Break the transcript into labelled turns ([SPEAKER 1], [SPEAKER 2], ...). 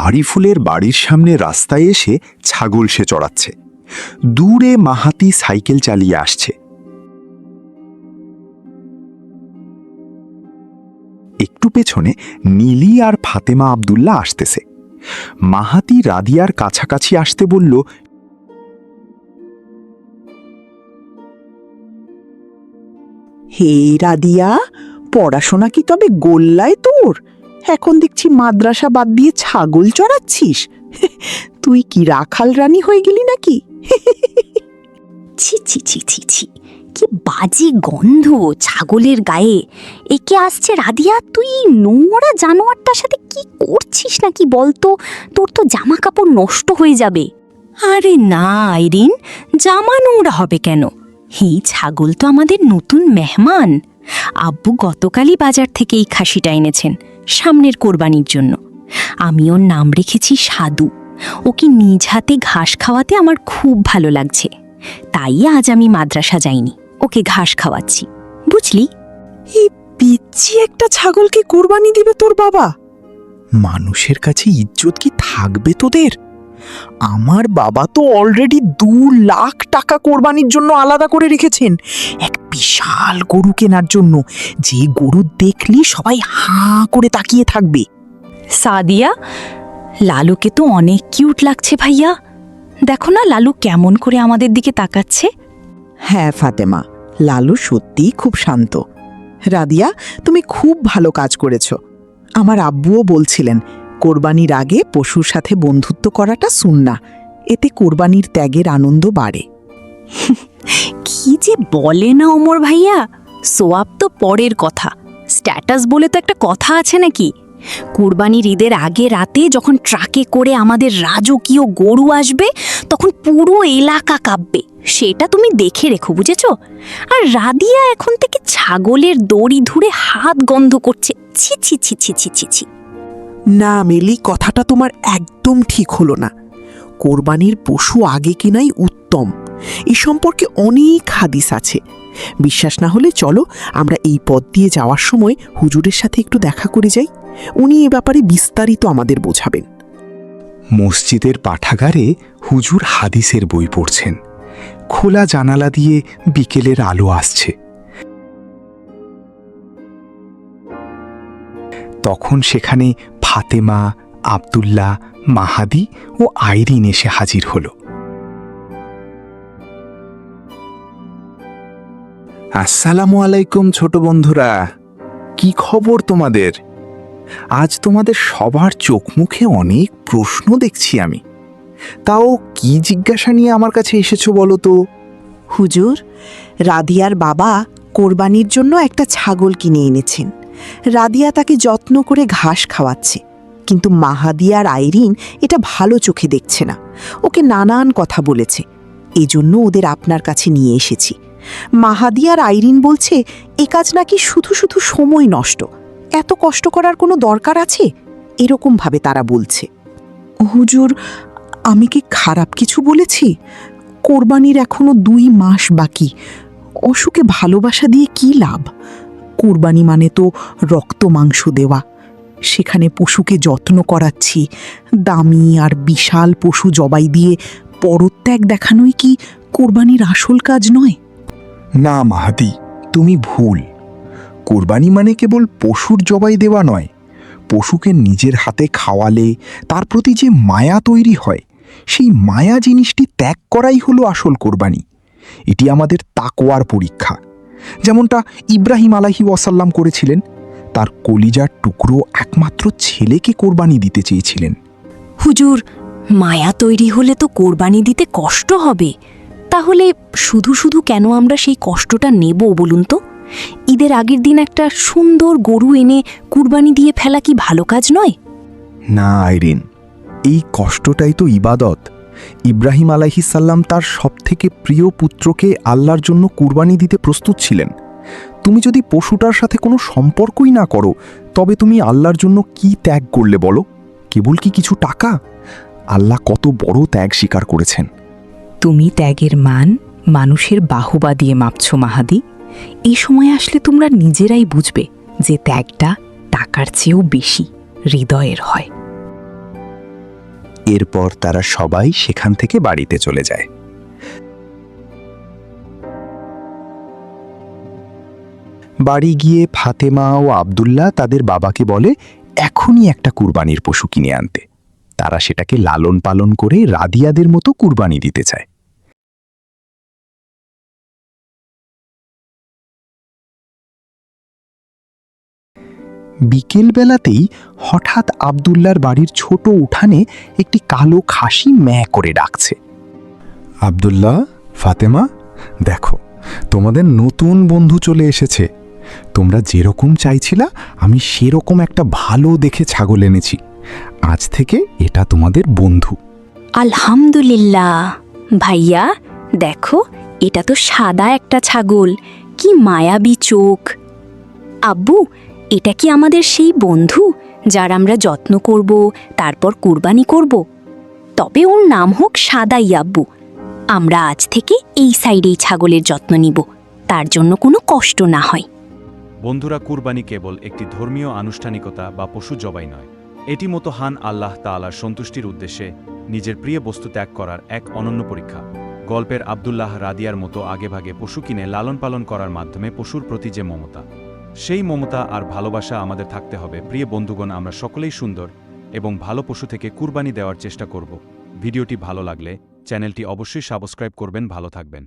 [SPEAKER 1] আরিফুলের বাড়ির সামনে রাস্তায় এসে ছাগল সে চড়াচ্ছে। দূরে মাহাতি সাইকেল চালিয়ে আসছে। একটু পেছনে নীলি আর ফাতেমা আব্দুল্লাহ আসতেছে। মাহাতি রাদিয়ার কাছাকাছি আসতে বলল,
[SPEAKER 2] হে রাদিয়া, পড়াশোনা কি তবে গোল্লায় তোর? এখন দেখছি মাদ্রাসা বাদ দিয়ে ছাগল চড়াচ্ছিস। তুই কি রাখাল রানী হয়ে গেলি নাকি?
[SPEAKER 3] ছি ছি ছি ছি ছি, কি বাজে গন্ধ ছাগলের গায়ে। একে আসছে রাদিয়া, তুই নোংরা জানোয়ারটার সাথে কি করছিস নাকি বলতো? তোর তো জামা কাপড় নষ্ট হয়ে যাবে। আরে না আইরিন, জামা নোংরা হবে কেন? এই ছাগল তো আমাদের নতুন মেহমান। আব্বু গতকালই বাজার থেকে এই খাসিটা এনেছেন সামনের কোরবানির জন্য। আমি ওর নাম রেখেছি সাধু। ওকে নিজ হাতে ঘাস খাওয়াতে আমার খুব ভালো লাগছে, তাই আজ আমি মাদ্রাসা যাইনি, ওকে ঘাস খাওয়াচ্ছি, বুঝলি?
[SPEAKER 2] এই পিচ্ছি একটা ছাগলকে কোরবানি দিবে তোর বাবা?
[SPEAKER 4] মানুষের কাছে ইজ্জত কি থাকবে তোদের? আমার বাবা তো অলরেডি 2 লাখ টাকা কোরবানির জন্য আলাদা করে রেখেছেন, এক বিশাল গরু কেনার জন্য, যে গরু দেখলি সবাই হাঁ করে তাকিয়ে থাকবে।
[SPEAKER 3] সাদিয়া, লালুকে তো অনেক কিউট লাগছে ভাইয়া। দেখো না লালু কেমন করে আমাদের দিকে তাকাচ্ছে।
[SPEAKER 2] হ্যাঁ ফাতেমা, লালু সত্যিই খুব শান্ত। রাদিয়া, তুমি খুব ভালো কাজ করেছ। আমার আব্বুও বলছিলেন কোরবানির আগে পশুর সাথে বন্ধুত্ব করাটা সুন্নাহ, এতে কোরবানির ত্যাগের আনন্দ বাড়ে।
[SPEAKER 3] কি যে বলে না ওমর ভাইয়া, সোয়াব তো পরের কথা, স্ট্যাটাস বলে তো একটা কথা আছে নাকি? কুরবানির ঈদের আগে রাতে যখন ট্রাকে করে আমাদের রাজকীয় গরু আসবে, তখন পুরো এলাকা কাঁপবে, সেটা তুমি দেখে রেখো, বুঝেছ? আর রাদিয়া এখন থেকে ছাগলের দড়ি ধরে হাত গন্ধ করছে। ছি ছি ছি ছি ছি ছি ছি।
[SPEAKER 4] না মেলি, কথাটা তোমার একদম ঠিক হলো না। কোরবানির পশু আগে কেনাই উত্তম, এ সম্পর্কে অনেক হাদিস আছে। বিশ্বাস না হলে চলো আমরা এই পথ দিয়ে যাওয়ার সময় হুজুরের সাথে একটু দেখা করে যাই, উনি এ ব্যাপারে বিস্তারিত আমাদের বোঝাবেন।
[SPEAKER 1] মসজিদের পাঠাগারে হুজুর হাদিসের বই পড়ছেন। খোলা জানালা দিয়ে বিকেলের আলো আসছে। তখন সেখানে ফাতেমা, আব্দুল্লাহ, মাহাদি ও আইরিন এসে হাজির হল। আসসালামু আলাইকুম ছোট বন্ধুরা, কি খবর তোমাদের? আজ তোমাদের সবার চোখ মুখে অনেক প্রশ্ন দেখছি আমি। তাও কি জিজ্ঞাসা নিয়ে আমার কাছে এসেছো বলো তো?
[SPEAKER 2] হুজুর, রাদিয়ার বাবা কোরবানির জন্য একটা ছাগল কিনে এনেছেন। রাদিয়া তাকে যত্ন করে ঘাস খাওয়াচ্ছে, কিন্তু মাহাদি আর আইরিন এটা ভালো চোখে দেখছে না। ওকে নানান কথা বলেছে, এজন্য ওদের আপনার কাছে নিয়ে এসেছি। মাহাদি আর আইরিন বলছে এ কাজ নাকি শুধু শুধু সময় নষ্ট, এত কষ্ট করার কোনো দরকার আছে, এরকম ভাবে তারা বলছে। হুজুর, আমি কি খারাপ কিছু বলেছি? কোরবানির এখনো 2 মাস বাকি, অসুখে ভালোবাসা দিয়ে কি লাভ? কোরবানি মানে তো রক্ত মাংস দেওয়া, সেখানে পশুকে যত্ন করাচ্ছি। দামি আর বিশাল পশু জবাই দিয়ে পরত্যাগ দেখানোই কি কোরবানির আসল কাজ নয়?
[SPEAKER 1] না মাহাদি, তুমি ভুল। কোরবানি মানে কেবল পশুর জবাই দেওয়া নয়, পশুকে নিজের হাতে খাওয়ালে তার প্রতি যে মায়া তৈরি হয়, সেই মায়া জিনিসটি ত্যাগ করাই হলো আসল কোরবানি। এটি আমাদের তাকওয়ার পরীক্ষা, যেমনটা ইব্রাহিম আলাইহি ওয়াসাল্লাম করেছিলেন। তার কলিজার টুকরো একমাত্র ছেলেকে কোরবানি দিতে চেয়েছিলেন।
[SPEAKER 3] হুজুর, মায়া তৈরি হলে তো কোরবানি দিতে কষ্ট হবে, তাহলে শুধু শুধু কেন আমরা সেই কষ্টটা নেব বলুন তো? ঈদের আগের দিন একটা সুন্দর গরু এনে কুরবানি দিয়ে ফেলা কি ভালো কাজ নয়?
[SPEAKER 1] না আইরিন, এই কষ্টটাই তো ইবাদত। ইব্রাহিম আলাইহিসাল্লাম তার সবথেকে প্রিয় পুত্রকে আল্লাহর জন্য কুরবানি দিতে প্রস্তুত ছিলেন। তুমি যদি পশুটার সাথে কোনো সম্পর্কই না করো, তবে তুমি আল্লাহর জন্য কি ত্যাগ করলে বলো? কেবল কি কিছু টাকা? আল্লাহ কত বড় ত্যাগ স্বীকার করেছেন।
[SPEAKER 5] তুমি ত্যাগের মান মানুষের বাহুবা দিয়ে মাপছ মাহাদি। এই সময় আসলে তোমরা নিজেরাই বুঝবে যে ত্যাগটা টাকার চেয়েও বেশি হৃদয়ের হয়।
[SPEAKER 1] এরপর তারা সবাই সেখান থেকে বাড়িতে চলে যায়। বাড়ি গিয়ে ফাতেমা ও আব্দুল্লাহ তাদের বাবাকে বলে এখনই একটা কুরবানির পশু কিনে আনতে। তারা সেটাকে লালন পালন করে রাদিয়াদের মতো কুরবানি দিতে চায়। বিকেল বেলাতেই হঠাৎ আব্দুল্লার বাড়ির ছোট উঠানে একটি কালো খাসি ম্যাঁ করে ডাকছে। আব্দুল্লাহ, ফাতেমা, দেখো তোমাদের নতুন বন্ধু চলে এসেছে। তোমরা যেরকম চাইছিলা আমি সেরকম একটা ভালো দেখে ছাগল এনেছি। আজ থেকে এটা তোমাদের বন্ধু।
[SPEAKER 3] আলহামদুলিল্লাহ ভাইয়া, দেখো এটা তো সাদা একটা ছাগল, কি মায়াবী চোখ। আব্বু, এটা কি আমাদের সেই বন্ধু যার আমরা যত্ন করব, তারপর কুরবানি করব? তবে ওর নাম হোক সাদাই আব্বু। আমরা আজ থেকে এই সাইডেই ছাগলের যত্ন নিব, তার জন্য কোনো কষ্ট না হয়।
[SPEAKER 6] বন্ধুরা, কুরবানি কেবল একটি ধর্মীয় আনুষ্ঠানিকতা বা পশু জবাই নয়। এটি মহান আল্লাহ তাআলার সন্তুষ্টির উদ্দেশ্যে নিজের প্রিয় বস্তু ত্যাগ করার এক অনন্য পরীক্ষা। গল্পের আব্দুল্লাহ রাদিয়ার মতো আগেভাগে পশু কিনে লালন পালন করার মাধ্যমে পশুর প্রতি যে মমতা, সেই মমতা আর ভালোবাসা আমাদের থাকতে হবে। প্রিয় বন্ধুগণ, আমরা সকলেই সুন্দর এবং ভালো পশু থেকে কুরবানি দেওয়ার চেষ্টা করব। ভিডিওটি ভালো লাগলে চ্যানেলটি অবশ্যই সাবস্ক্রাইব করবেন। ভালো থাকবেন।